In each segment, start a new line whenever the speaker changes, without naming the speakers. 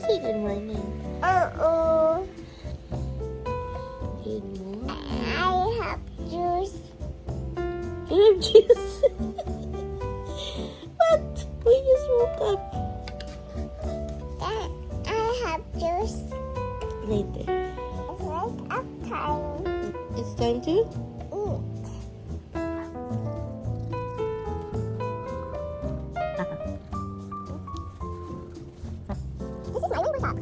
say good morning.
Uh-oh.
Good morning.
I have juice.
You have juice. What? We just woke up.
I have juice.
Later.
It's like up time.
It's time to
Eat. This is my rainbow top.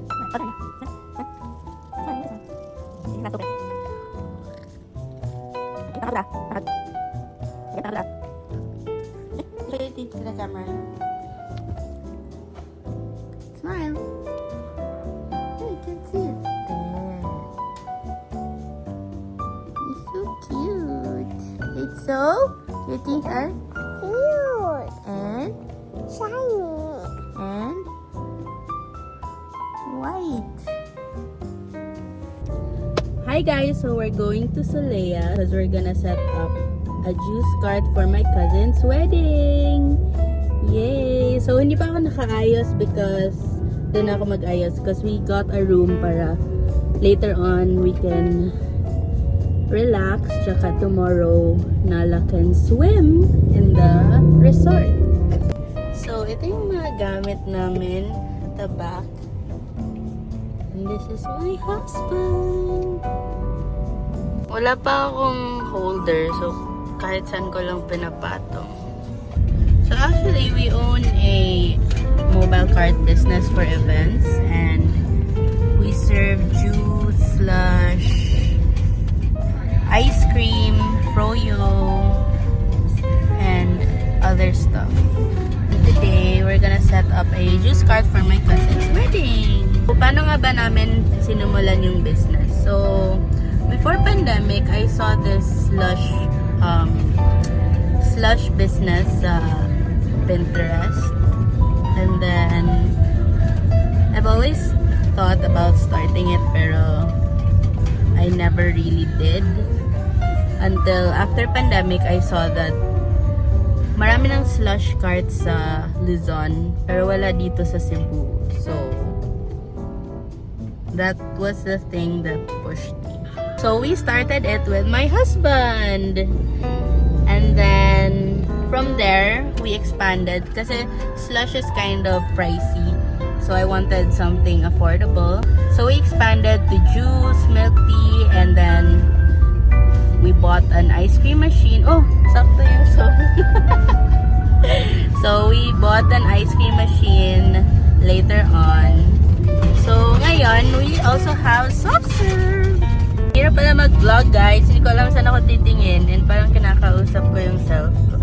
Show your teeth to the camera. Smile. Oh, you can see it. There. You're so cute. It's so? Your teeth are?
Cute.
And?
Shiny.
And? White. Hi guys, so we're going to Solea because we're gonna set up a juice cart for my cousin's wedding. Yay! So hindi pa ako nakaayos because doon ako mag-ayos because we got a room para later on we can relax. Tsaka tomorrow Nala can swim in the resort. So ito yung mga gamit namin at the back. And this is my husband. Wala pa akong holder, so kahit saan ko lang pinapatong. So actually, we own a mobile cart business for events and we serve juice, slush, ice cream, froyo, and other stuff. And today, we're gonna set up a juice cart for my cousin's wedding. So, paano nga ba namin sinumulan yung business? So, before pandemic, I saw this slush business sa Pinterest. And then, I've always thought about starting it pero I never really did. Until after pandemic, I saw that marami ng slush carts sa Luzon pero wala dito sa Cebu. So, that was the thing that pushed me. So we started it with my husband. And then from there, we expanded kasi slush is kind of pricey. So I wanted something affordable. So we expanded to juice, milk tea, and then we bought an ice cream machine. Oh, sakto yung song. So we bought an ice cream machine later on. So, ngayon, we also have soft serve. Hirap pala mag-vlog, guys. Hindi ko alam saan ako titingin and parang kinakausap ko yung self ko.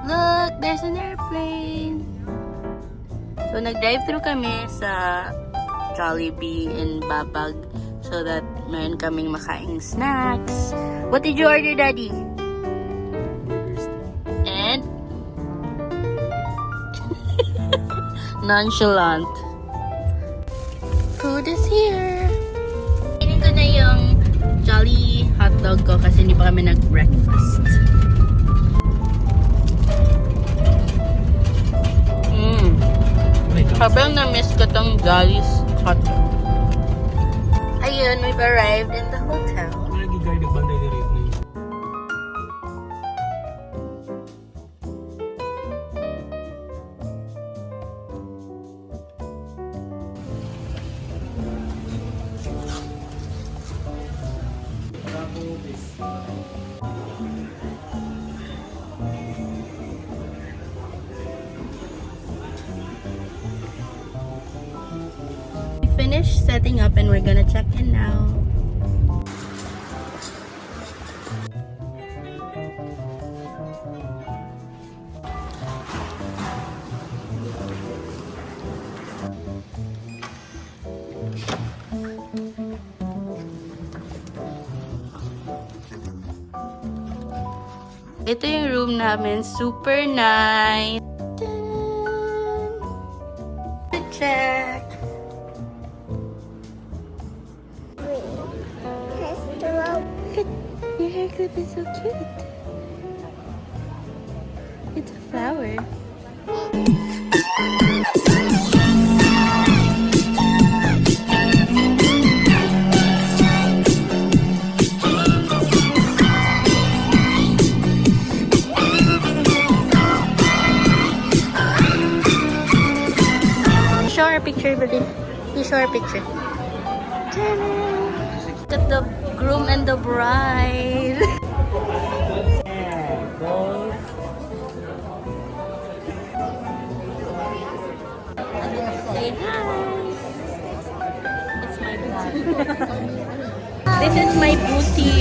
Look! There's an airplane! So, nag-drive-thru kami sa Jollibee in Babag so that meron kaming makaing snacks. What did you order, Daddy? And nonchalant. Food is here. Kainin ko na yung Jolly hotdog ko kasi hindi pa kami nag-breakfast. Habang na-miss ko tong Jolly's hotdog. Ayun, we've arrived in the hotel. We finished setting up and we're gonna check in now. Ito yung room namin. Super nice. Check.
Hello.
Your hair clip is so cute. flower. Show our picture, baby. You show our picture. Look at the groom and the bride. Say hi. It's my vlog. This is my booty.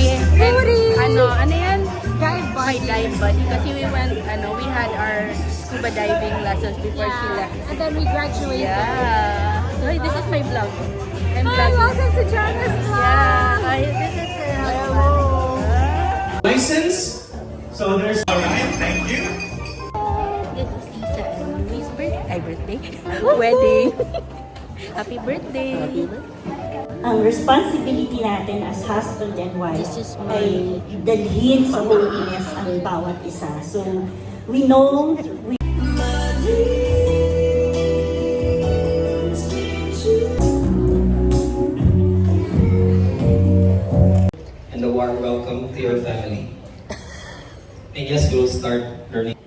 Ano yan? My dive buddy. Kasi we had our scuba diving lessons before she left.
And then we graduated.
Yeah. So this is my vlog. I'm
Hi,
vlogging.
welcome to Jana's vlog.
Yeah. This is
License. So there's alright, thank you.
This is Isa and Louie's birthday. Wedding. Happy birthday. Happy birthday.
Ang responsibility natin as husband and wife
This is my-
ay dalhin sa holiness ang bawat isa. So, we know,
And a warm welcome to your family. And yes, we'll start learning.